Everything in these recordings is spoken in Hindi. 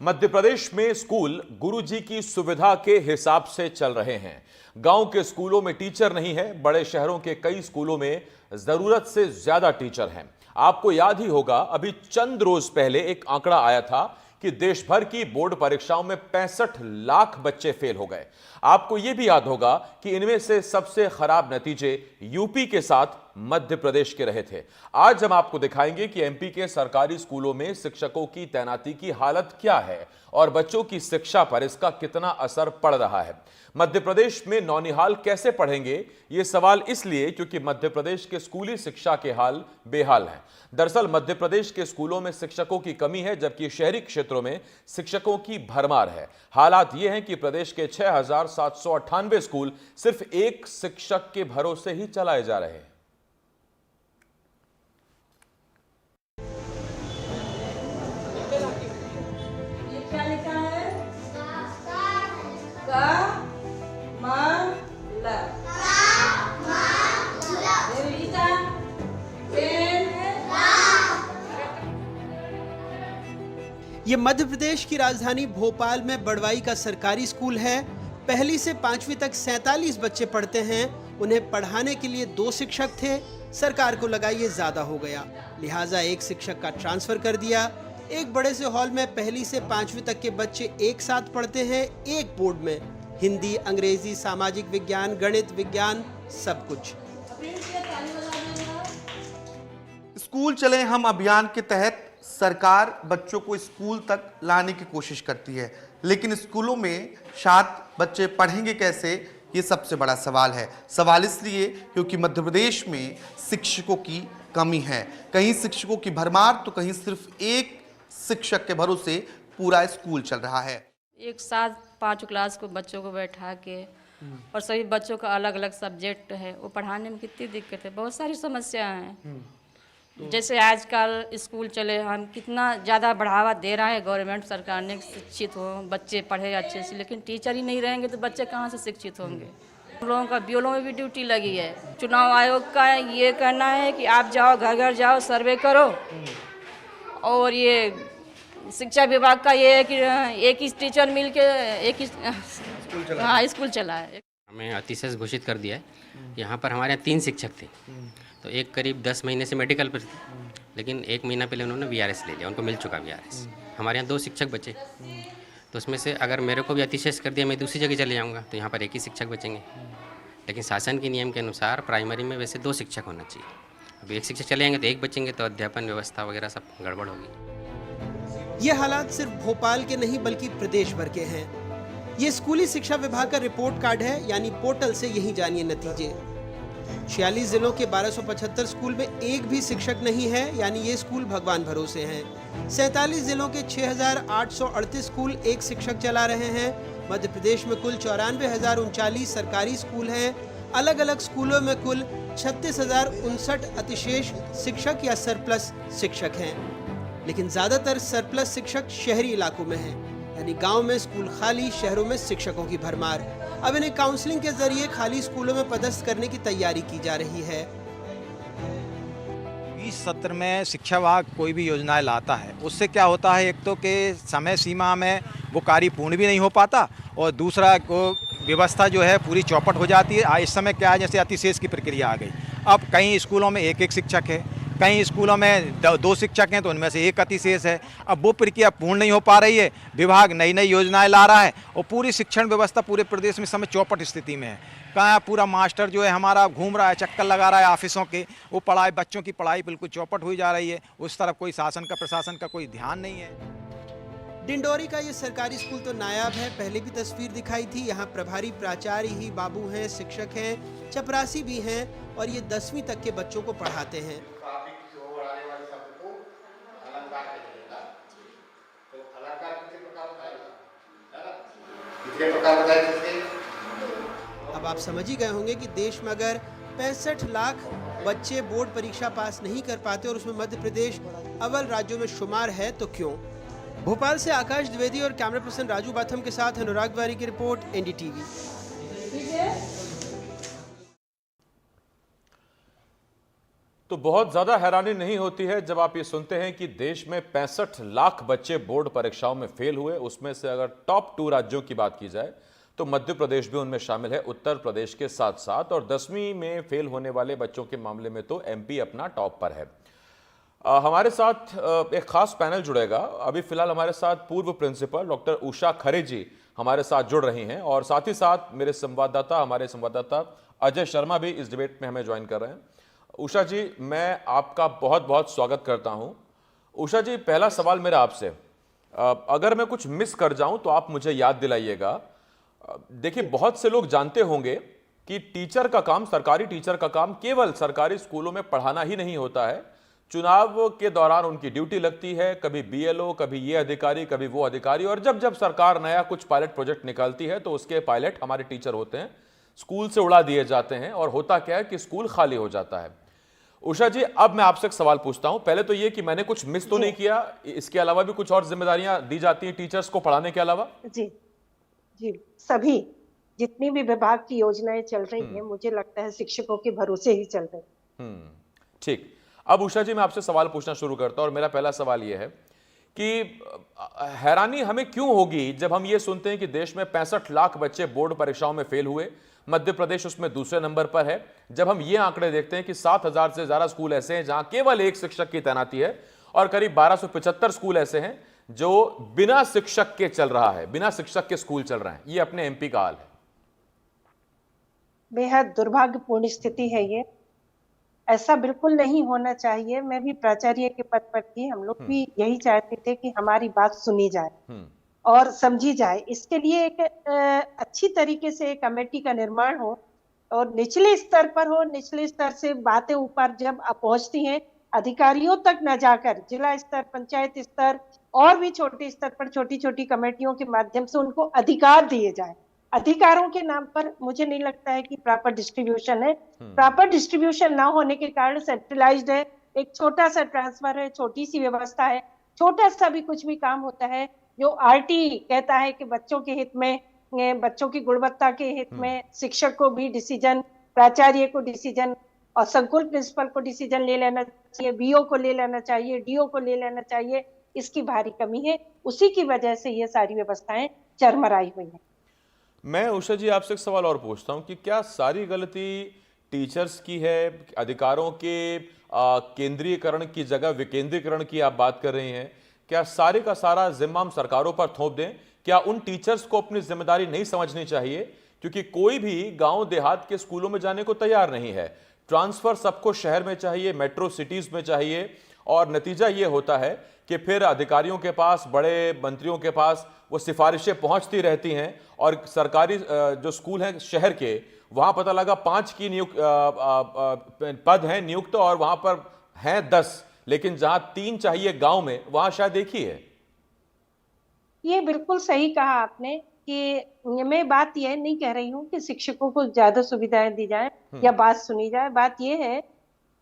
मध्य प्रदेश में स्कूल गुरुजी की सुविधा के हिसाब से चल रहे हैं। गांव के स्कूलों में टीचर नहीं है, बड़े शहरों के कई स्कूलों में जरूरत से ज्यादा टीचर हैं। आपको याद ही होगा, अभी चंद रोज पहले एक आंकड़ा आया था कि देश भर की बोर्ड परीक्षाओं में 65 लाख बच्चे फेल हो गए। आपको यह भी याद होगा कि इनमें से सबसे खराब नतीजे यूपी के साथ मध्य प्रदेश के रहे थे। आज हम आपको दिखाएंगे कि एमपी के सरकारी स्कूलों में शिक्षकों की तैनाती की हालत क्या है और बच्चों की शिक्षा पर इसका कितना असर पड़ रहा है। मध्य प्रदेश में नौनिहाल कैसे पढ़ेंगे, यह सवाल इसलिए क्योंकि मध्य प्रदेश के स्कूली शिक्षा के हाल बेहाल हैं। दरअसल मध्य प्रदेश के स्कूलों में शिक्षकों की कमी है, जबकि शहरी क्षेत्रों में शिक्षकों की भरमार है। हालात यह हैं कि प्रदेश के 6,798 स्कूल सिर्फ एक शिक्षक के भरोसे ही चलाए जा रहे हैं। क्या लिखा है? ये मध्य प्रदेश की राजधानी भोपाल में बड़वाई का सरकारी स्कूल है। पहली से 5वीं तक 47 बच्चे पढ़ते हैं। उन्हें पढ़ाने के लिए 2 शिक्षक थे। सरकार को लगा ये ज्यादा हो गया, लिहाजा एक शिक्षक का ट्रांसफर कर दिया। एक बड़े से हॉल में पहली से 5वीं तक के बच्चे एक साथ पढ़ते हैं। एक बोर्ड में हिंदी, अंग्रेजी, सामाजिक विज्ञान, गणित, विज्ञान, सब कुछ। स्कूल चले हम अभियान के तहत सरकार बच्चों को स्कूल तक लाने की कोशिश करती है, लेकिन स्कूलों में छात्र बच्चे पढ़ेंगे कैसे, ये सबसे बड़ा सवाल है। सवाल इसलिए क्योंकि मध्य प्रदेश में शिक्षकों की कमी है। कहीं शिक्षकों की भरमार तो कहीं सिर्फ एक शिक्षक के भरोसे पूरा स्कूल चल रहा है। एक साथ 5 क्लास को बच्चों को बैठा के और सभी बच्चों का अलग अलग सब्जेक्ट है, वो पढ़ाने में कितनी दिक्कत है, बहुत सारी समस्याएं हैं। जैसे आजकल स्कूल चले हम कितना ज़्यादा बढ़ावा दे रहा है गवर्नमेंट सरकार ने, शिक्षित हो बच्चे पढ़े अच्छे से, लेकिन टीचर ही नहीं रहेंगे तो बच्चे कहाँ से शिक्षित होंगे। हम लोगों का बीएलओ में भी ड्यूटी लगी है। चुनाव आयोग का ये कहना है कि आप जाओ, घर घर जाओ, सर्वे करो, और ये शिक्षा विभाग का ये है कि एक ही टीचर मिल के एक ही स्कूल चला है। हमें अतिशय घोषित कर दिया है। यहाँ पर हमारे यहाँ 3 शिक्षक थे, तो एक करीब 10 महीने से मेडिकल पर थे, लेकिन 1 महीना पहले उन्होंने वीआरएस ले लिया, उनको मिल चुका वीआरएस। हमारे यहाँ 2 शिक्षक बचे, तो उसमें से अगर मेरे को भी अतिशय कर दिया मैं दूसरी जगह चले जाऊँगा, तो यहाँ पर एक ही शिक्षक बचेंगे। लेकिन शासन के नियम के अनुसार प्राइमरी में वैसे 2 शिक्षक होना चाहिए। अब एक शिक्षक चले जाएंगे तो एक बचेंगे, तो अध्यापन व्यवस्था वगैरह सब गड़बड़ होगी। ये हालात सिर्फ भोपाल के नहीं बल्कि प्रदेश भर के हैं। ये स्कूली शिक्षा विभाग का रिपोर्ट कार्ड है, यानी पोर्टल से यही जानिए नतीजे। 46 जिलों के 1275 स्कूल में एक भी शिक्षक नहीं है, यानी ये स्कूल भगवान भरोसे हैं। 47 जिलों के 6,838 स्कूल एक शिक्षक चला रहे हैं। मध्य प्रदेश में कुल 94,039 सरकारी स्कूल हैं। अलग अलग स्कूलों में कुल 36,059 अतिशेष शिक्षक या सरप्लस शिक्षक हैं, लेकिन ज्यादातर सरप्लस शिक्षक शहरी इलाकों में हैं, यानी गांव में स्कूल खाली, शहरों में शिक्षकों की भरमार। अब इन्हें काउंसलिंग के जरिए खाली स्कूलों में पदस्थ करने की तैयारी की जा रही है। इस सत्र में शिक्षा विभाग कोई भी योजनाएं लाता है, उससे क्या होता है, एक तो कि समय सीमा में वो कार्य पूर्ण भी नहीं हो पाता, और दूसरा को व्यवस्था जो है पूरी चौपट हो जाती है। इस समय क्या है, जैसे अतिशेष की प्रक्रिया आ गई। अब कई स्कूलों में एक शिक्षक है, कई स्कूलों में 2 शिक्षक हैं, तो उनमें से एक अतिशेष है। अब वो प्रक्रिया पूर्ण नहीं हो पा रही है। विभाग नई नई योजनाएं ला रहा है और पूरी शिक्षण व्यवस्था पूरे प्रदेश में समय चौपट स्थिति में है। कहाँ पूरा मास्टर जो है हमारा घूम रहा है, चक्कर लगा रहा है ऑफिसों के, वो पढ़ाई, बच्चों की पढ़ाई बिल्कुल चौपट हुई जा रही है। उस तरफ कोई शासन का, प्रशासन का कोई ध्यान नहीं है। डिंडोरी का ये सरकारी स्कूल तो नायाब है, पहले भी तस्वीर दिखाई थी। यहाँ प्रभारी प्राचार्य ही बाबू हैं, शिक्षक हैं, चपरासी भी हैं, और ये 10वीं तक के बच्चों को पढ़ाते हैं। अब आप समझ ही गए होंगे कि देश में अगर 65 लाख बच्चे बोर्ड परीक्षा पास नहीं कर पाते और उसमें मध्य प्रदेश अव्वल राज्यों में शुमार है, तो क्यों। भोपाल से आकाश द्विवेदी और कैमरा पर्सन राजू बाथम के साथ अनुराग वारी की रिपोर्ट, एनडीटीवी। तो बहुत ज्यादा हैरानी नहीं होती है जब आप ये सुनते हैं कि देश में 65 लाख बच्चे बोर्ड परीक्षाओं में फेल हुए। उसमें से अगर टॉप 2 राज्यों की बात की जाए तो मध्य प्रदेश भी उनमें शामिल है, उत्तर प्रदेश के साथ साथ, और 10वीं में फेल होने वाले बच्चों के मामले में तो एमपी अपना टॉप पर है। हमारे साथ एक खास पैनल जुड़ेगा। अभी फिलहाल हमारे साथ पूर्व प्रिंसिपल डॉक्टर उषा खरे जी हमारे साथ जुड़ रही हैं, और साथ ही साथ हमारे संवाददाता अजय शर्मा भी इस डिबेट में हमें ज्वाइन कर रहे हैं। उषा जी, मैं आपका बहुत बहुत स्वागत करता हूं। उषा जी, पहला सवाल मेरा आपसे, अगर मैं कुछ मिस कर जाऊं तो आप मुझे याद दिलाइएगा। देखिए, बहुत से लोग जानते होंगे कि टीचर का काम, सरकारी टीचर का काम केवल सरकारी स्कूलों में पढ़ाना ही नहीं होता है। चुनाव के दौरान उनकी ड्यूटी लगती है, कभी बीएलओ, कभी ये अधिकारी, कभी वो अधिकारी, और जब जब सरकार नया कुछ पायलट प्रोजेक्ट निकालती है तो उसके पायलट हमारे टीचर होते हैं, स्कूल से उड़ा दिए जाते हैं, और होता क्या है कि स्कूल खाली हो जाता है। उषा जी, अब मैं आपसे एक सवाल पूछता हूं। पहले तो ये कि मैंने कुछ मिस तो नहीं किया, इसके अलावा भी कुछ और जिम्मेदारियां दी जाती हैं टीचर्स को पढ़ाने के अलावा? जी जी, सभी जितनी भी विभाग की योजनाएं चल रही हैं, मुझे लगता है शिक्षकों के भरोसे ही चल रही हैं। ठीक। अब उषा जी, मैं आपसे सवाल पूछना शुरू करता हूं, और मेरा पहला सवाल यह है कि हैरानी हमें क्यों होगी जब हम ये सुनते हैं कि देश में 65 लाख बच्चे बोर्ड परीक्षाओं में फेल हुए, मध्य प्रदेश उसमें दूसरे नंबर पर है। जब हम ये आंकड़े देखते हैं कि 7,000 से ज्यादा स्कूल ऐसे हैं जहां केवल एक शिक्षक की तैनाती है, और करीब 1275 स्कूल ऐसे हैं जो बिना शिक्षक के चल रहा है, बिना शिक्षक के स्कूल चल रहे हैं। ये अपने एमपी का हाल है। बेहद दुर्भाग्यपूर्ण स्थिति है ये, ऐसा बिल्कुल नहीं होना चाहिए। मैं भी प्राचार्य के पद पर थी, हम लोग भी यही चाहते थे कि हमारी बात सुनी जाए और समझी जाए। इसके लिए एक अच्छी तरीके से एक कमेटी का निर्माण हो और निचले स्तर पर हो। निचले स्तर से बातें ऊपर जब पहुंचती हैं, अधिकारियों तक न जाकर जिला स्तर, पंचायत स्तर और भी छोटे स्तर पर छोटी छोटी कमेटियों के माध्यम से उनको अधिकार दिए जाए। अधिकारों के नाम पर मुझे नहीं लगता है कि प्रॉपर डिस्ट्रीब्यूशन है। प्रॉपर डिस्ट्रीब्यूशन ना होने के कारण सेंट्रलाइज्ड है, एक छोटा सा ट्रांसफर है, छोटी सी व्यवस्था है, छोटा सा भी कुछ भी काम होता है जो आरटी कहता है कि बच्चों के हित में, बच्चों की गुणवत्ता के हित में शिक्षक को भी डिसीजन, प्राचार्य को डिसीजन और संकुल प्रिंसिपल को डिसीजन ले लेना चाहिए, बीओ को ले लेना चाहिए, डीओ को ले लेना चाहिए। इसकी भारी कमी है, उसी की वजह से ये सारी व्यवस्थाएं चरमराई हुई हैं। मैं उषा जी आपसे एक सवाल और पूछता हूं कि क्या सारी गलती टीचर्स की है? अधिकारों के केंद्रीयकरण की जगह विकेंद्रीकरण की आप बात कर रही हैं। क्या सारे का सारा जिम्मा हम सरकारों पर थोप दें? क्या उन टीचर्स को अपनी जिम्मेदारी नहीं समझनी चाहिए? क्योंकि कोई भी गांव देहात के स्कूलों में जाने को तैयार नहीं है। ट्रांसफर सबको शहर में चाहिए, मेट्रो सिटीज में चाहिए, और नतीजा ये होता है कि फिर अधिकारियों के पास, बड़े मंत्रियों के पास वो सिफारिशें पहुंचती रहती हैं, और सरकारी जो स्कूल हैं शहर के, वहां पता लगा 5 की पद हैं नियुक्त, और वहां पर हैं 10, लेकिन जहां 3 चाहिए गांव में, वहां शायद एक ही है। ये बिल्कुल सही कहा आपने कि मैं बात यह नहीं कह रही हूँ कि शिक्षकों को ज्यादा सुविधाएं दी जाए या बात सुनी जाए। बात यह है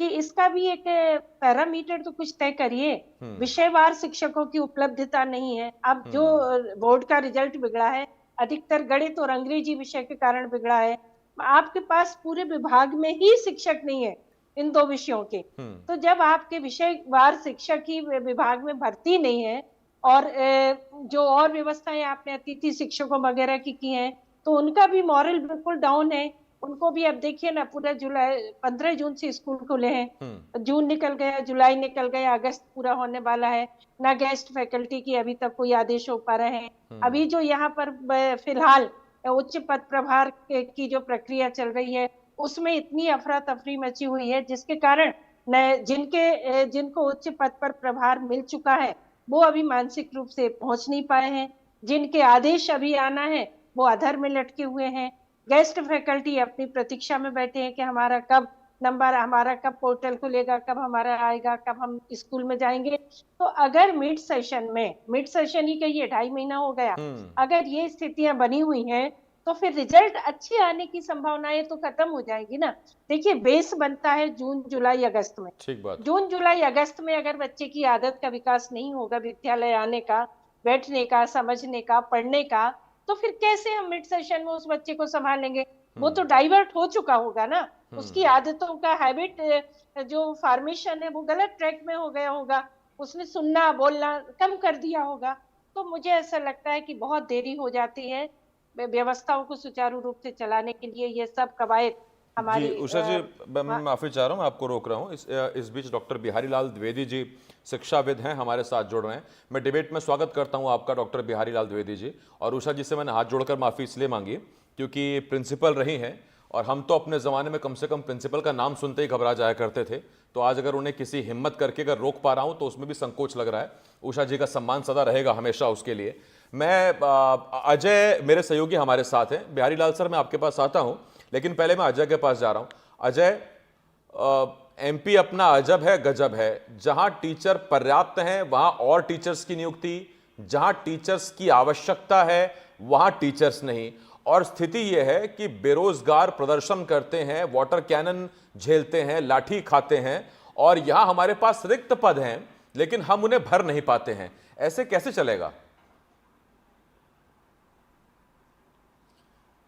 कि इसका भी एक पैरामीटर तो कुछ तय करिए। विषयवार शिक्षकों की उपलब्धता नहीं है। अब जो बोर्ड का रिजल्ट बिगड़ा है, अधिकतर गणित और अंग्रेजी विषय के कारण बिगड़ा है। आपके पास पूरे विभाग में ही शिक्षक नहीं है इन 2 विषयों के। तो जब आपके विषयवार शिक्षक ही विभाग में भर्ती नहीं है, और जो और व्यवस्थाएं आपने अतिथि शिक्षकों वगैरह की हैं, तो उनका भी मॉरल बिल्कुल डाउन है। उनको भी अब देखिए ना, पूरा जुलाई 15 जून से स्कूल खुले हैं, जून निकल गया, जुलाई निकल गया, अगस्त पूरा होने वाला है, ना गेस्ट फैकल्टी की अभी तक कोई आदेश हो पा रहे हैं। अभी जो यहाँ पर फिलहाल उच्च पद प्रभार की जो प्रक्रिया चल रही है, उसमें इतनी अफरा तफरी मची हुई है, जिसके कारण जिनको उच्च पद पर प्रभार मिल चुका है वो अभी मानसिक रूप से पहुंच नहीं पाए हैं। जिनके आदेश अभी आना है वो अधर में लटके हुए हैं। गेस्ट फैकल्टी अपनी प्रतीक्षा में बैठे हैं कि हमारा कब नंबर, हमारा कब पोर्टल खुलेगा, कब हमारा आएगा, कब हम स्कूल में जाएंगे। तो अगर मिड सेशन ही कहिए, 2.5 महीना हो गया, अगर ये स्थितियां बनी हुई हैं, तो फिर रिजल्ट अच्छे आने की संभावनाएं तो खत्म हो जाएंगी ना। देखिए, बेस बनता है जून जुलाई अगस्त में। ठीक बात। जून जुलाई अगस्त में अगर बच्चे की आदत का विकास नहीं होगा, विद्यालय आने का, बैठने का, समझने का, पढ़ने का, तो फिर कैसे हम मिड सेशन में उस बच्चे को संभालेंगे? वो तो डाइवर्ट हो चुका होगा ना। उसकी आदतों का हैबिट जो फॉर्मेशन है वो गलत ट्रैक में हो गया होगा, उसने सुनना बोलना कम कर दिया होगा। तो मुझे ऐसा लगता है कि बहुत देरी हो जाती है व्यवस्थाओं को सुचारू रूप से चलाने के लिए। ये सब कवायद जी हमारी उषा जी, मैं माफी चाह रहा हूं, मैं आपको रोक रहा हूं। इस बीच डॉक्टर बिहारी लाल द्विवेदी जी शिक्षाविद हैं, हमारे साथ जुड़ रहे हैं। मैं डिबेट में स्वागत करता हूं आपका डॉक्टर बिहारी लाल द्विवेदी जी। और उषा जी से मैंने हाथ जोड़कर माफी इसलिए मांगी क्योंकि प्रिंसिपल रही हैं, और हम तो अपने ज़माने में कम से कम प्रिंसिपल का नाम सुनते ही घबरा जाया करते थे। तो आज अगर उन्हें किसी हिम्मत करके अगर रोक पा रहा हूं तो उसमें भी संकोच लग रहा है। उषा जी का सम्मान सदा रहेगा हमेशा उसके लिए। मैं अजय मेरे सहयोगी हमारे साथ हैं। बिहारी लाल सर, मैं आपके पास आता हूं, लेकिन पहले मैं अजय के पास जा रहा हूं। अजय, एमपी अपना अजब है गजब है। जहां टीचर पर्याप्त हैं वहां और टीचर्स की नियुक्ति, जहां टीचर्स की आवश्यकता है वहां टीचर्स नहीं। और स्थिति यह है कि बेरोजगार प्रदर्शन करते हैं, वाटर कैनन झेलते हैं, लाठी खाते हैं, और यहां हमारे पास रिक्त पद हैं लेकिन हम उन्हें भर नहीं पाते हैं। ऐसे कैसे चलेगा?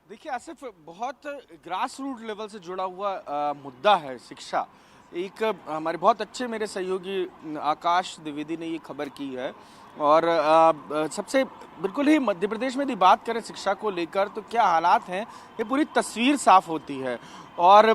देखिए आसिफ, बहुत ग्रास रूट लेवल से जुड़ा हुआ मुद्दा है शिक्षा। एक हमारे बहुत अच्छे मेरे सहयोगी आकाश द्विवेदी ने ये खबर की है, और सबसे बिल्कुल ही मध्य प्रदेश में यदि बात करें शिक्षा को लेकर तो क्या हालात हैं, ये पूरी तस्वीर साफ होती है। और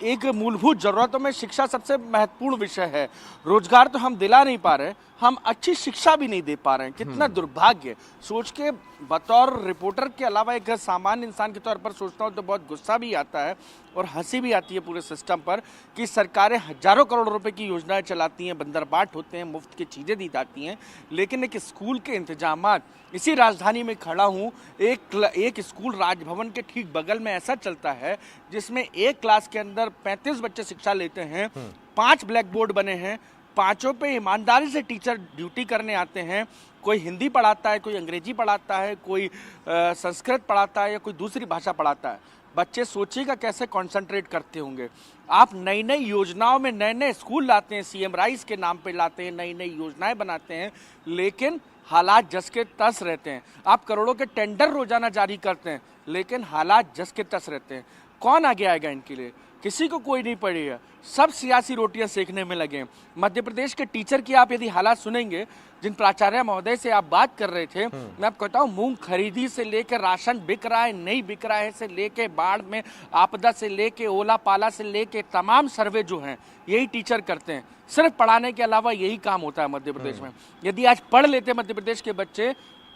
एक मूलभूत ज़रूरतों में शिक्षा सबसे महत्वपूर्ण विषय है। रोजगार तो हम दिला नहीं पा रहे, हम अच्छी शिक्षा भी नहीं दे पा रहे हैं। कितना दुर्भाग्य सोच के बतौर रिपोर्टर के अलावा एक सामान्य इंसान के तौर पर सोचता हूँ तो बहुत गुस्सा भी आता है और हंसी भी आती है पूरे सिस्टम पर कि सरकारें हजारों करोड़ रुपए की योजनाएं चलाती हैं, बंदरबाट होते हैं, मुफ्त की चीज़ें दी जाती हैं, लेकिन एक स्कूल के इंतजामात, इसी राजधानी में खड़ा हूँ, एक स्कूल राजभवन के ठीक बगल में ऐसा चलता है जिसमें एक क्लास के अंदर 35 बच्चे शिक्षा लेते हैं, 5 ब्लैक बोर्ड बने हैं, 5 पे ईमानदारी से टीचर ड्यूटी करने आते हैं। कोई हिंदी पढ़ाता है, कोई अंग्रेजी पढ़ाता है, कोई संस्कृत पढ़ाता है या कोई दूसरी भाषा पढ़ाता है। बच्चे सोचिएगा कैसे कंसंट्रेट करते होंगे। आप नई नई योजनाओं में नए नए स्कूल लाते हैं, सीएम राइस के नाम पे लाते हैं, नई नई योजनाएं बनाते हैं, लेकिन हालात जस के तस रहते हैं। आप करोड़ों के टेंडर रोजाना जारी करते हैं, लेकिन हालात जस के तस रहते हैं। कौन आगे आएगा इनके लिए? किसी को कोई नहीं पड़ेगा, सब सियासी रोटियां सेकने में लगे हैं। मध्य प्रदेश के टीचर की आप यदि हालात सुनेंगे, जिन प्राचार्य महोदय से आप बात कर रहे थे, मैं आपको कहता हूँ, मूंग खरीदी से लेकर राशन बिक रहा है नहीं बिक रहा है से लेके बाढ़ में आपदा से लेके ओला पाला से लेके तमाम सर्वे जो हैं यही टीचर करते हैं। सिर्फ पढ़ाने के अलावा यही काम होता है मध्य प्रदेश में। यदि आज पढ़ लेते मध्य प्रदेश के बच्चे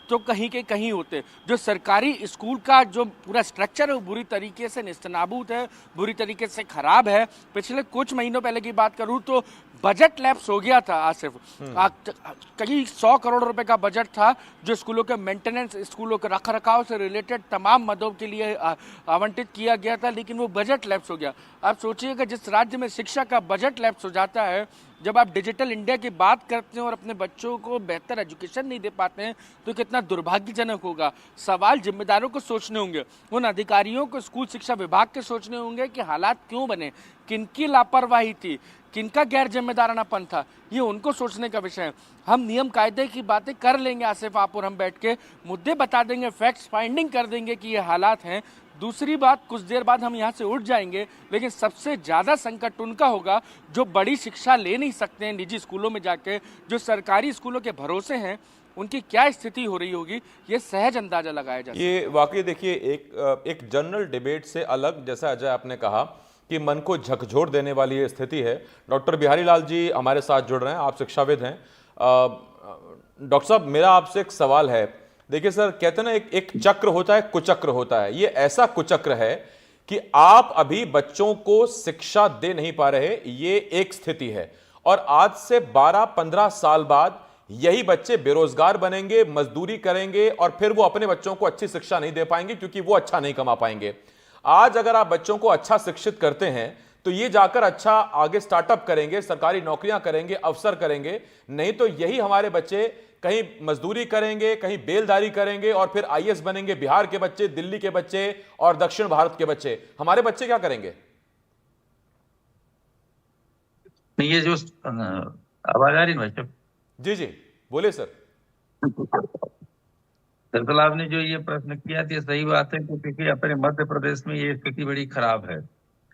तो कहीं के कहीं होते। जो सरकारी स्कूल का जो पूरा स्ट्रक्चर है वो बुरी तरीके से नेस्तनाबूद है, बुरी तरीके से खराब है। पिछले कुछ महीनों पहले की बात करूं तो बजट लैप्स हो गया था आसिफ। कई 100 करोड़ रुपए का बजट था जो स्कूलों के मेंटेनेंस, स्कूलों के रख रखाव से रिलेटेड तमाम मदों के लिए आवंटित किया गया था, लेकिन वो बजट लैप्स हो गया। आप सोचिएगा जिस राज्य में शिक्षा का बजट लैप्स हो जाता है, जब आप डिजिटल इंडिया की बात करते हैं और अपने बच्चों को बेहतर एजुकेशन नहीं दे पाते हैं तो कितना दुर्भाग्यजनक होगा। सवाल जिम्मेदारों को सोचने होंगे, उन अधिकारियों को, स्कूल शिक्षा विभाग के सोचने होंगे कि हालात क्यों बने, किनकी लापरवाही थी, किनका गैर जिम्मेदारानापन था, ये उनको सोचने का विषय है। हम नियम कायदे की बातें कर लेंगे आसिफ, आप और हम बैठ के मुद्दे बता देंगे, फैक्ट्स फाइंडिंग कर देंगे कि ये हालात हैं। दूसरी बात, कुछ देर बाद हम यहाँ से उठ जाएंगे, लेकिन सबसे ज़्यादा संकट उनका होगा जो बड़ी शिक्षा ले नहीं सकते हैं निजी स्कूलों में जाके, जो सरकारी स्कूलों के भरोसे हैं, उनकी क्या स्थिति हो रही होगी, ये सहज अंदाजा लगाया जा सकता है। ये वाकई देखिए एक जनरल डिबेट से अलग, जैसा अजय आपने कहा कि मन को झकझोर देने वाली ये स्थिति है। डॉक्टर बिहारी लाल जी हमारे साथ जुड़ रहे हैं, आप शिक्षाविद हैं। डॉक्टर साहब, मेरा आपसे एक सवाल है। देखिए सर, कहते हैं ना एक चक्र होता है, कुचक्र होता है। ये ऐसा कुचक्र है कि आप अभी बच्चों को शिक्षा दे नहीं पा रहे, ये एक स्थिति है, और आज से 12-15 साल बाद यही बच्चे बेरोजगार बनेंगे, मजदूरी करेंगे, और फिर वो अपने बच्चों को अच्छी शिक्षा नहीं दे पाएंगे क्योंकि वो अच्छा नहीं कमा पाएंगे। आज अगर आप बच्चों को अच्छा शिक्षित करते हैं तो ये जाकर अच्छा आगे स्टार्टअप करेंगे, सरकारी नौकरियां करेंगे, अफसर करेंगे। नहीं तो यही हमारे बच्चे कहीं मजदूरी करेंगे, कहीं बेलदारी करेंगे, और फिर आईएएस बनेंगे। बिहार के बच्चे, दिल्ली के बच्चे और दक्षिण भारत के बच्चे, हमारे बच्चे क्या करेंगे? नहीं, ये जो आवाज आ रही है, जी जी बोले सर। दरअसल आपने जो ये प्रश्न किया था, सही बात है, क्योंकि अपने मध्य प्रदेश में ये स्थिति बड़ी खराब है।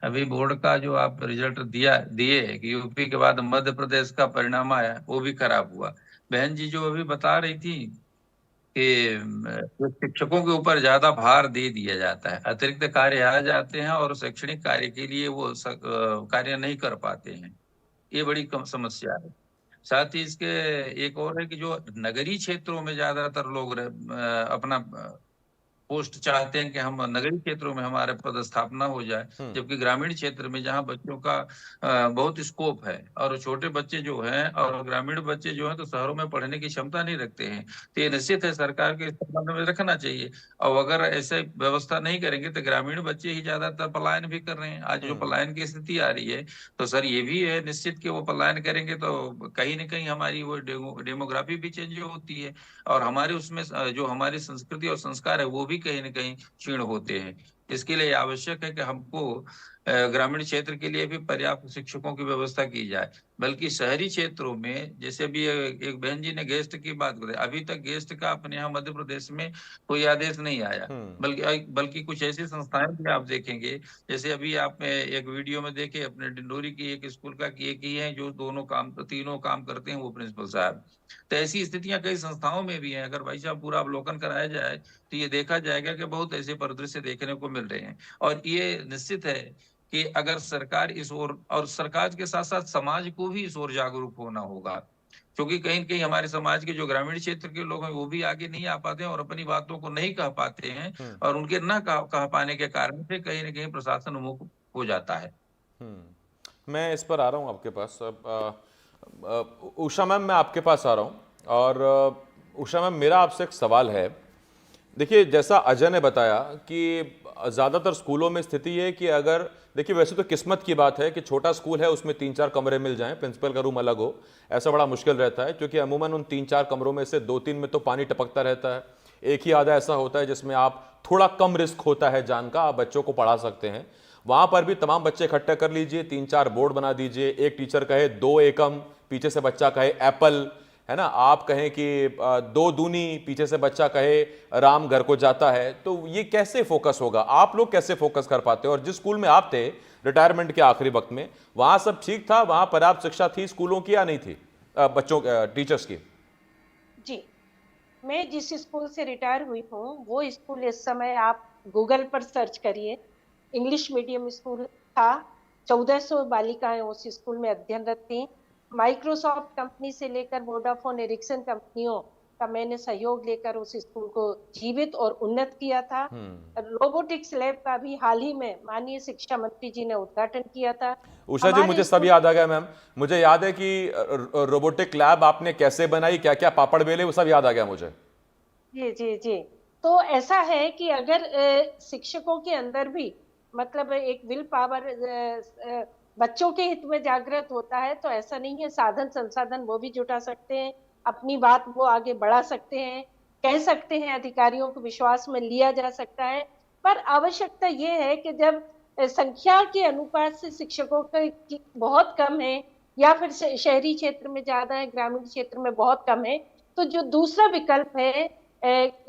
अभी बोर्ड का जो आप रिजल्ट दिए कि यूपी के बाद मध्य प्रदेश का परिणाम आया, वो भी खराब हुआ। बहन जी जो अभी बता रही थी कि जो शिक्षकों के ऊपर ज्यादा भार दे दिया जाता है, अतिरिक्त कार्य आ जाते हैं और शैक्षणिक कार्य के लिए वो कार्य नहीं कर पाते हैं, ये बड़ी कम समस्या है। साथ ही इसके एक और है कि जो नगरीय क्षेत्रों में ज्यादातर लोग अपना पोस्ट चाहते हैं कि हम नगरीय क्षेत्रों में हमारे पदस्थापना हो जाए, जबकि ग्रामीण क्षेत्र में जहाँ बच्चों का बहुत स्कोप है और छोटे बच्चे जो हैं और ग्रामीण बच्चे जो हैं तो शहरों में पढ़ने की क्षमता नहीं रखते हैं, तो ये निश्चित है सरकार के इस संबंध में रखना चाहिए। और अगर ऐसे व्यवस्था नहीं करेंगे तो ग्रामीण बच्चे ही ज्यादातर पलायन भी कर रहे हैं। आज जो पलायन की स्थिति आ रही है तो सर ये भी है निश्चित कि वो पलायन करेंगे तो कहीं ना कहीं हमारी वो डेमोग्राफी भी चेंज होती है और हमारे उसमें जो हमारी संस्कृति और संस्कार है वो भी कहीं ना कहीं क्षीण होते हैं। इसके लिए आवश्यक है कि हमको ग्रामीण क्षेत्र के लिए भी पर्याप्त शिक्षकों की व्यवस्था की जाए, बल्कि शहरी क्षेत्रों में जैसे अभी एक बहन जी ने गेस्ट की बात करी, अभी तक गेस्ट का अपने यहाँ मध्य प्रदेश में कोई आदेश नहीं आया, बल्कि कुछ ऐसी संस्थाएं भी आप देखेंगे, जैसे अभी आप एक वीडियो में देखे अपने डिंडोरी की एक स्कूल का कि एक ही है जो तीनों काम करते हैं वो प्रिंसिपल साहब। तो ऐसी स्थितियां कई संस्थाओं में भी हैं। अगर भाई साहब पूरा अवलोकन कराया जाए तो ये देखा जाएगा कि बहुत ऐसे परिदृश्य देखने को मिल रहे हैं और ये निश्चित है कि अगर सरकार इस ओर और सरकार के साथ साथ समाज को भी इस ओर जागरूक होना होगा, क्योंकि कहीं न कहीं हमारे समाज के जो ग्रामीण क्षेत्र के लोग हैं वो भी आगे नहीं आ पाते हैं और अपनी बातों को नहीं कह पाते हैं और उनके न कह पाने के कारण से कहीं न कहीं प्रशासन मुक्त हो जाता है। मैं इस पर आ रहा हूँ आपके पास। उषा मैम मैं आपके पास आ रहा हूँ और उषा मैम मेरा आपसे एक सवाल है। देखिए जैसा अजय ने बताया कि ज़्यादातर स्कूलों में स्थिति है कि अगर देखिए वैसे तो किस्मत की बात है कि छोटा स्कूल है उसमें 3-4 कमरे मिल जाएं, प्रिंसिपल का रूम अलग हो, ऐसा बड़ा मुश्किल रहता है क्योंकि अमूमन उन 3-4 कमरों में से 2-3 में तो पानी टपकता रहता है, एक ही आधा ऐसा होता है जिसमें आप थोड़ा कम रिस्क होता है जान का, आप बच्चों को पढ़ा सकते हैं। वहाँ पर भी तमाम बच्चे इकट्ठे कर लीजिए, 3-4 बोर्ड बना दीजिए, एक टीचर कहे 2 एकम, पीछे से बच्चा कहे एप्पल, है ना, आप कहें कि 2 दूनी, पीछे से बच्चा कहे राम घर को जाता है, तो ये कैसे फोकस होगा? आप लोग कैसे फोकस कर पाते हो? और जिस स्कूल में आप थे रिटायरमेंट के आखिरी वक्त में, वहां सब ठीक था? वहां पर्याप्त शिक्षा थी स्कूलों की या नहीं थी, बच्चों टीचर्स की? जी, मैं जिस स्कूल से रिटायर हुई हूँ वो स्कूल इस समय आप गूगल पर सर्च करिए, इंग्लिश मीडियम स्कूल था। 1400 बालिकाएं उस स्कूल में अध्ययनरत थी। माइक्रोसॉफ्ट कंपनी से लेकर वोडाफोन, एरिक्सन कंपनियों का मैंने सहयोग लेकर उस स्कूल को जीवित और उन्नत किया था। रोबोटिक्स लैब का भी हाल ही में माननीय शिक्षा मंत्री जी ने उद्घाटन किया था। उषा जी मुझे सब याद आ गया मैम, मुझे याद है कि रोबोटिक लैब आपने कैसे बनाई, क्या क्या पापड़ बेले, वो सब याद आ गया मुझे। जी जी जी, तो ऐसा है कि अगर शिक्षकों के अंदर भी मतलब एक विल पावर बच्चों के हित में जागृत होता है तो ऐसा नहीं है, साधन संसाधन वो भी जुटा सकते हैं, अपनी बात वो आगे बढ़ा सकते हैं, कह सकते हैं, अधिकारियों को विश्वास में लिया जा सकता है। पर आवश्यकता ये है कि जब संख्या के अनुपात से शिक्षकों की बहुत कम है या फिर शहरी क्षेत्र में ज्यादा है, ग्रामीण क्षेत्र में बहुत कम है, तो जो दूसरा विकल्प है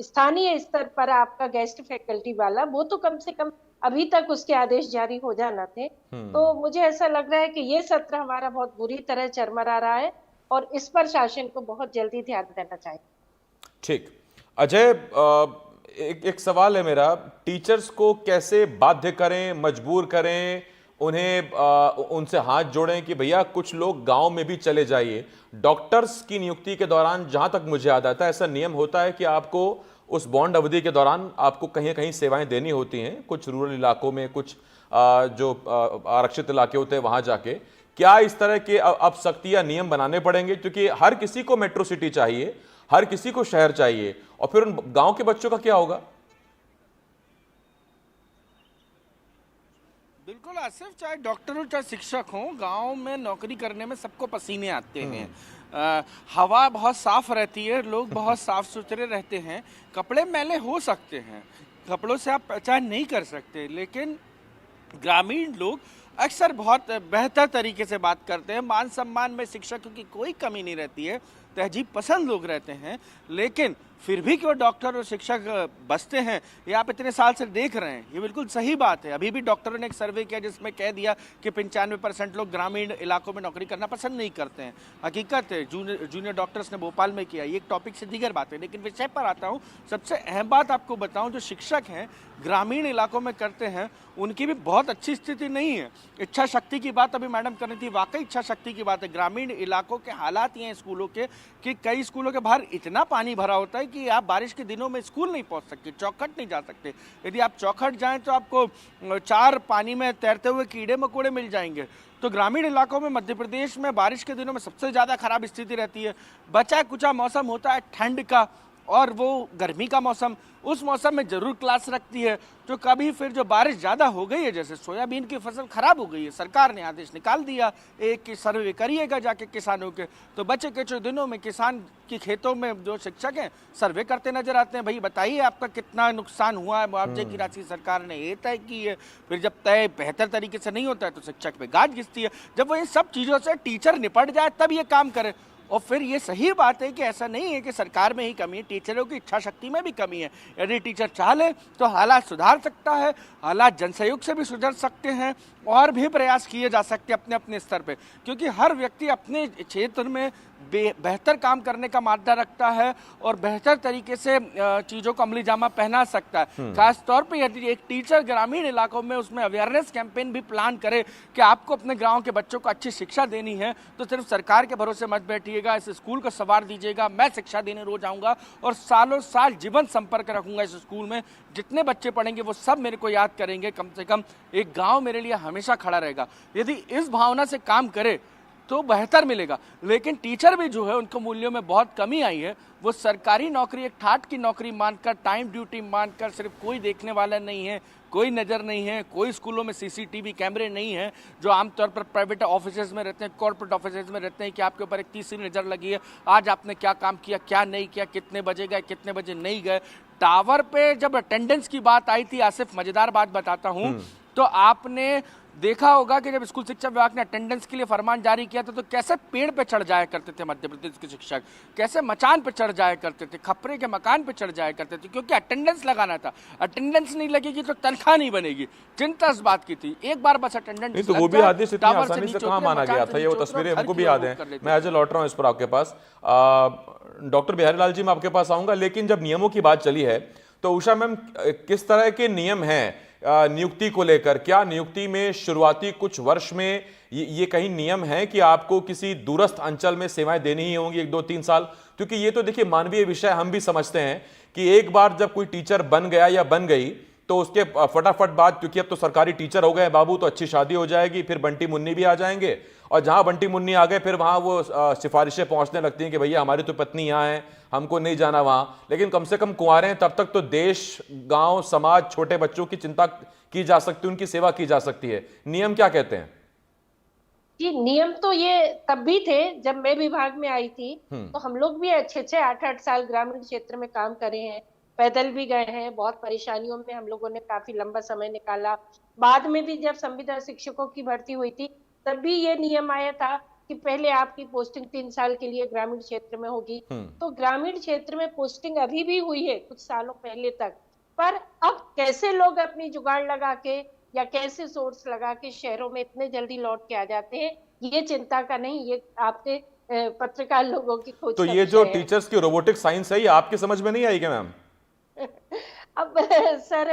स्थानीय स्तर पर आपका गेस्ट फैकल्टी वाला, वो तो कम से कम अभी तक उसके आदेश जारी हो जाना थे। तो मुझे ऐसा लग रहा है कि ये सत्र हमारा बहुत बुरी तरह चरमरा रहा है और इस पर शासन को बहुत जल्दी ध्यान देना चाहिए। ठीक अजय, एक सवाल है मेरा, टीचर्स को कैसे बाध्य करें, मजबूर करें, उन्हें उनसे हाथ जोड़ें कि भैया कुछ लोग गांव में भी चले जाइए। डॉक्टर्स की नियुक्ति के दौरान जहां तक मुझे याद आता है ऐसा नियम होता है कि आपको उस बॉन्ड अवधि के दौरान आपको कहीं कहीं सेवाएं देनी होती हैं, कुछ रूरल इलाकों में, कुछ जो आरक्षित इलाके होते हैं वहां जाके। क्या इस तरह के अब सख्ती या नियम बनाने पड़ेंगे? क्योंकि हर किसी को मेट्रो सिटी चाहिए, हर किसी को शहर चाहिए, और फिर उन गांव के बच्चों का क्या होगा? बिल्कुल आसिफ, चाहे डॉक्टर हो चाहे शिक्षक हो, गांव में नौकरी करने में सबको पसीने आते हैं। हवा बहुत साफ रहती है, लोग बहुत साफ सुथरे रहते हैं, कपड़े मैले हो सकते हैं, कपड़ों से आप पहचान नहीं कर सकते, लेकिन ग्रामीण लोग अक्सर बहुत बेहतर तरीके से बात करते हैं। मान सम्मान में शिक्षकों की कोई कमी नहीं रहती है, तहजीब पसंद लोग रहते हैं, लेकिन फिर भी क्यों डॉक्टर और शिक्षक बचते हैं, ये आप इतने साल से देख रहे हैं। ये बिल्कुल सही बात है। अभी भी डॉक्टरों ने एक सर्वे किया जिसमें कह दिया कि 95% लोग ग्रामीण इलाकों में नौकरी करना पसंद नहीं करते हैं। हकीकत है, जूनियर डॉक्टर्स ने भोपाल में किया। ये एक टॉपिक से दीगर बात है, लेकिन विषय पर आता हूँ। सबसे अहम बात आपको बताऊँ, जो शिक्षक हैं ग्रामीण इलाकों में करते हैं, उनकी भी बहुत अच्छी स्थिति नहीं है। इच्छा शक्ति की बात अभी मैडम कर रही थी, वाकई इच्छा शक्ति की बात है। ग्रामीण इलाकों के हालात ये हैं स्कूलों के कि कई स्कूलों के बाहर इतना पानी भरा होता है कि आप बारिश के दिनों में स्कूल नहीं पहुंच सकते, चौखट नहीं जा सकते। यदि आप चौखट जाएं तो आपको 4 पानी में तैरते हुए कीड़े मकोड़े मिल जाएंगे। तो ग्रामीण इलाकों में मध्य प्रदेश में बारिश के दिनों में सबसे ज़्यादा खराब स्थिति रहती है। बचा कुचा मौसम होता है ठंड का और वो गर्मी का मौसम, उस मौसम में जरूर क्लास रखती है। तो कभी फिर जो बारिश ज़्यादा हो गई है, जैसे सोयाबीन की फसल खराब हो गई है, सरकार ने आदेश निकाल दिया एक कि सर्वे करिएगा जाके किसानों के। तो बचे कुछ दिनों में किसान के खेतों में जो शिक्षक हैं सर्वे करते नजर आते हैं। भाई बताइए आपका कितना नुकसान हुआ है, मुआवजे की राशि सरकार ने ये तय की है। फिर जब तय बेहतर तरीके से नहीं होता है तो शिक्षक पे गाज घिसती है। जब वो इन सब चीज़ों से टीचर निपट जाए तब ये काम करे। और फिर ये सही बात है कि ऐसा नहीं है कि सरकार में ही कमी है, टीचरों की इच्छा शक्ति में भी कमी है। यदि टीचर चाह ले तो हालात सुधार सकता है, हालात जनसहयोग से भी सुधर सकते हैं और भी प्रयास किए जा सकते हैं अपने अपने स्तर पे, क्योंकि हर व्यक्ति अपने क्षेत्र में बेहतर काम करने का मादा रखता है और बेहतर तरीके से चीज़ों को अमली जामा पहना सकता है। खास तौर पे यदि एक टीचर ग्रामीण इलाकों में उसमें अवेयरनेस कैंपेन भी प्लान करे कि आपको अपने गांव के बच्चों को अच्छी शिक्षा देनी है, तो सिर्फ सरकार के भरोसे मत बैठिएगा, इस स्कूल को सवार दीजिएगा। मैं शिक्षा देने रोज आऊँगा और सालों साल जीवन संपर्क रखूँगा इस स्कूल में। जितने बच्चे पढ़ेंगे वो सब मेरे को याद करेंगे। कम से कम एक गाँव मेरे लिए हमेशा खड़ा रहेगा। यदि इस भावना से काम करे तो बेहतर मिलेगा। लेकिन टीचर भी जो है उनको मूल्यों में बहुत कमी आई है। वो सरकारी नौकरी एक ठाट की नौकरी मानकर, टाइम ड्यूटी मानकर, सिर्फ कोई देखने वाला नहीं है, कोई नज़र नहीं है, कोई स्कूलों में सीसीटीवी कैमरे नहीं है, जो आमतौर पर प्राइवेट ऑफिसेज में रहते हैं, कॉर्पोरेट ऑफिसेज में रहते हैं कि आपके ऊपर एक तीसरी नज़र लगी है, आज आपने क्या काम किया, क्या नहीं किया, कितने बजे गए, कितने बजे नहीं गए। टावर पे जब अटेंडेंस की बात आई थी, आसिफ मजेदार बात बताता हूँ, तो आपने देखा होगा कि जब स्कूल शिक्षा विभाग ने अटेंडेंस के लिए फरमान जारी किया था तो कैसे पेड़ पे चढ़ जाया करते थे मध्य प्रदेश के शिक्षक, कैसे मचान पे चढ़ जाया करते थे, खपरे के मकान पे चढ़ जाया करते थे, क्योंकि अटेंडेंस लगाना था। अटेंडेंस नहीं लगेगी तो तनख्वाह नहीं बनेगी। चिंता इस बात की थी, एक बार बस अटेंडेंस। तो वो भी आदेश इतनी आसानी से कहाँ माना गया था, ये वो तस्वीरें हमको भी याद है। मैं आज लौट रहा हूँ इस पर आपके पास। डॉक्टर बिहारी लाल जी, मैं आपके पास आऊंगा, लेकिन जब नियमों की बात चली है तो उषा मैम, किस तरह के नियम हैं नियुक्ति को लेकर? क्या नियुक्ति में शुरुआती कुछ वर्ष में ये कहीं नियम है कि आपको किसी दूरस्थ अंचल में सेवाएं देनी ही होंगी 1, 2, 3 साल? क्योंकि ये तो देखिए मानवीय विषय, हम भी समझते हैं कि एक बार जब कोई टीचर बन गया या बन गई तो उसके फटाफट बाद, क्योंकि अब तो सरकारी टीचर हो गए बाबू, तो अच्छी शादी हो जाएगी, फिर बंटी मुन्नी भी आ जाएंगे, और जहां बंटी मुन्नी आ गए फिर वहां वो सिफारिशें पहुंचने लगती हैं कि भैया हमारी तो पत्नी यहाँ है, हमको नहीं जाना वहां। लेकिन कम से कम कुंवारे हैं, तब तक तो देश, गांव, समाज, छोटे बच्चों की चिंता की जा सकती है, उनकी सेवा की जा सकती है। नियम क्या कहते हैं? जी, नियम तो ये तब भी थे जब मैं विभाग में आई थी, तो हम लोग भी 6-6, 8-8 साल ग्रामीण क्षेत्र में काम करे हैं, पैदल भी गए हैं, बहुत परेशानियों में हम लोगों ने काफी लंबा समय निकाला। बाद में भी जब संविदा शिक्षकों की भर्ती हुई थी तब भी ये नियम आया था कि पहले आपकी पोस्टिंग 3 साल के लिए ग्रामीण क्षेत्र में होगी। तो ग्रामीण क्षेत्र में पोस्टिंग अभी भी हुई है कुछ सालों पहले तक, पर अब कैसे लोग अपनी जुगाड़ लगा के या कैसे सोर्स लगा के शहरों में इतने जल्दी लौट के आ जाते हैं, ये चिंता का नहीं, ये आपके पत्रकार लोगों की खोज। तो ये जो टीचर्स की रोबोटिक साइंस है, ये आपकी समझ में नहीं आई क्या मैम? अब सर,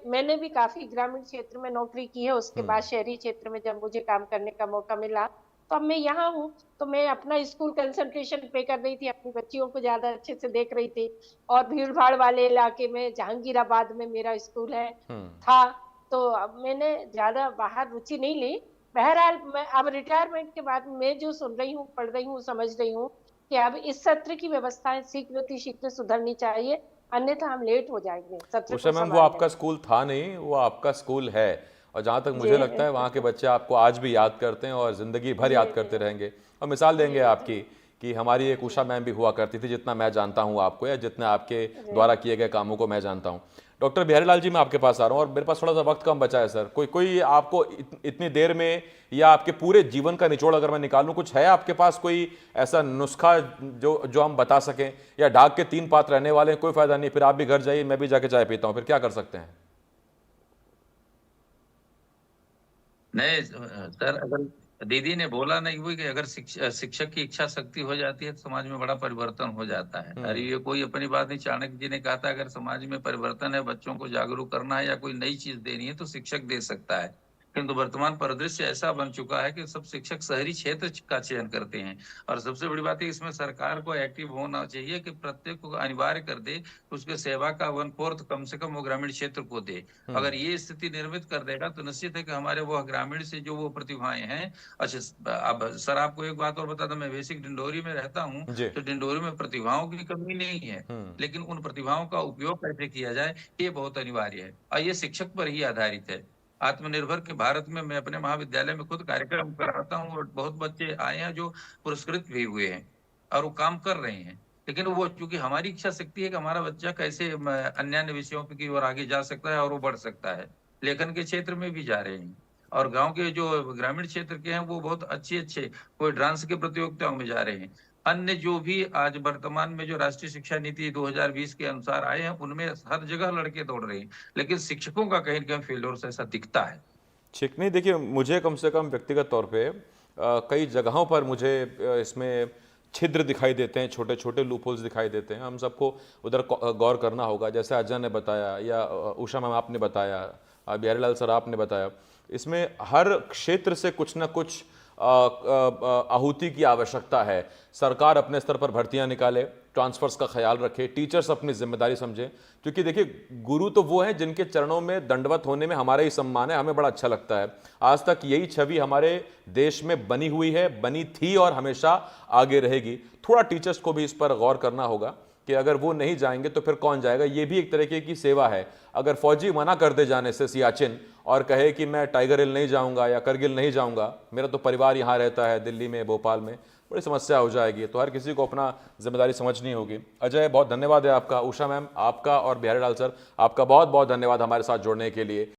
मैंने भी काफी ग्रामीण क्षेत्र में नौकरी की है, उसके बाद शहरी क्षेत्र में जब मुझे काम करने का मौका मिला तो अब मैं यहाँ हूँ, तो मैं अपना स्कूल कंसंट्रेशन पे कर रही थी, अपनी बच्चियों को ज्यादा अच्छे से देख रही थी, और भीड़ भाड़ वाले इलाके में जहांगीराबाद में मेरा स्कूल है था, तो अब मैंने ज्यादा बाहर रुचि नहीं ली। बहरहाल मैं अब रिटायरमेंट के बाद मैं जो सुन रही हूँ, पढ़ रही हूँ, समझ रही हूँ कि अब इस सत्र की व्यवस्थाएं शीघ्र सुधरनी चाहिए, अन्यथा हम लेट हो जाएंगे सत्र को। मैम, वो आपका स्कूल था नहीं, वो आपका स्कूल है, और जहाँ तक मुझे लगता है वहाँ के बच्चे आपको आज भी याद करते हैं और जिंदगी भर याद करते रहेंगे। और मिसाल देंगे आपकी कि हमारी एक उषा मैम भी हुआ करती थी, जितना मैं जानता हूँ आपको या जितना आपके द्वारा किए गए कामों को मैं जानता हूँ। डॉक्टर बिहारी लाल जी, मैं आपके पास आ रहा हूँ और मेरे पास थोड़ा सा वक्त कम बचा है सर। कोई आपको इतनी देर में या आपके पूरे जीवन का निचोड़ अगर मैं निकालूं, कुछ है आपके पास कोई ऐसा नुस्खा जो हम बता सकें, या ढाक के 3 पात रहने वाले हैं, कोई फायदा नहीं, फिर आप भी घर जाइए, मैं भी जाके चाय पीता हूँ, फिर क्या कर सकते हैं? नहीं सर, अगर दीदी ने बोला नहीं हुई कि अगर शिक्षक की इच्छा शक्ति हो जाती है तो समाज में बड़ा परिवर्तन हो जाता है। अरे ये कोई अपनी बात नहीं, चाणक्य जी ने कहा था अगर समाज में परिवर्तन है, बच्चों को जागरूक करना है या कोई नई चीज देनी है तो शिक्षक दे सकता है। किंतु वर्तमान परिदृश्य ऐसा बन चुका है कि सब शिक्षक शहरी क्षेत्र का चयन करते हैं। और सबसे बड़ी बात है इसमें सरकार को एक्टिव होना चाहिए कि प्रत्येक को अनिवार्य कर दे, उसके सेवा का 1/4 कम से कम वो ग्रामीण क्षेत्र को दे। अगर ये स्थिति निर्मित कर देगा तो निश्चित है कि हमारे वो ग्रामीण से जो वो प्रतिभाएं हैं। अच्छा, अब सर आपको एक बात और बता दूं, मैं बेसिक डिंडोरी में रहता हूँ, तो डिंडोरी में प्रतिभाओं की कमी नहीं है, लेकिन उन प्रतिभाओं का उपयोग कैसे किया जाए ये बहुत अनिवार्य है और ये शिक्षक पर ही आधारित है। आत्मनिर्भर के भारत में मैं अपने महाविद्यालय में खुद कार्यक्रम कराता हूँ और बहुत बच्चे आए हैं जो पुरस्कृत भी हुए हैं और वो काम कर रहे हैं। लेकिन वो चूंकि हमारी इच्छा शक्ति है कि हमारा बच्चा कैसे अन्य विषयों की ओर आगे जा सकता है और वो बढ़ सकता है, लेखन के क्षेत्र में भी जा रहे हैं। और गांव के जो ग्रामीण क्षेत्र के हैं वो बहुत अच्छे कोई डांस के प्रतियोगिताओं में जा रहे हैं। अन्य जो भी आज वर्तमान में जो राष्ट्रीय शिक्षा नीति 2020 के अनुसार आए हैं उनमें हर जगह लड़के दौड़ रहे हैं, लेकिन शिक्षकों का कहीं ना कहीं फेल्योर ऐसा दिखता है। ठीक नहीं, देखिए मुझे कम से कम व्यक्तिगत तौर पे कई जगहों पर मुझे इसमें छिद्र दिखाई देते हैं, छोटे छोटे लूपहोल्स दिखाई देते हैं। हम सबको उधर गौर करना होगा। जैसे अजय ने बताया या उषा मैम आपने बताया, बिहारी लाल सर आपने बताया, इसमें हर क्षेत्र से कुछ ना कुछ आहुति की आवश्यकता है। सरकार अपने स्तर पर भर्तियां निकाले, ट्रांसफर्स का ख्याल रखे, टीचर्स अपनी जिम्मेदारी समझें, क्योंकि देखिए गुरु तो वो हैं जिनके चरणों में दंडवत होने में हमारा ही सम्मान है, हमें बड़ा अच्छा लगता है। आज तक यही छवि हमारे देश में बनी हुई है, बनी थी और हमेशा आगे रहेगी। थोड़ा टीचर्स को भी इस पर गौर करना होगा कि अगर वो नहीं जाएंगे तो फिर कौन जाएगा। ये भी एक तरीके की सेवा है। अगर फौजी मना कर दे जाने से सियाचिन और कहे कि मैं टाइगर हिल नहीं जाऊंगा या करगिल नहीं जाऊंगा, मेरा तो परिवार यहाँ रहता है दिल्ली में, भोपाल में, बड़ी समस्या हो जाएगी। तो हर किसी को अपना जिम्मेदारी समझनी होगी। अजय, बहुत धन्यवाद है आपका। उषा मैम आपका और बिहारी लाल सर आपका बहुत बहुत धन्यवाद हमारे साथ जुड़ने के लिए।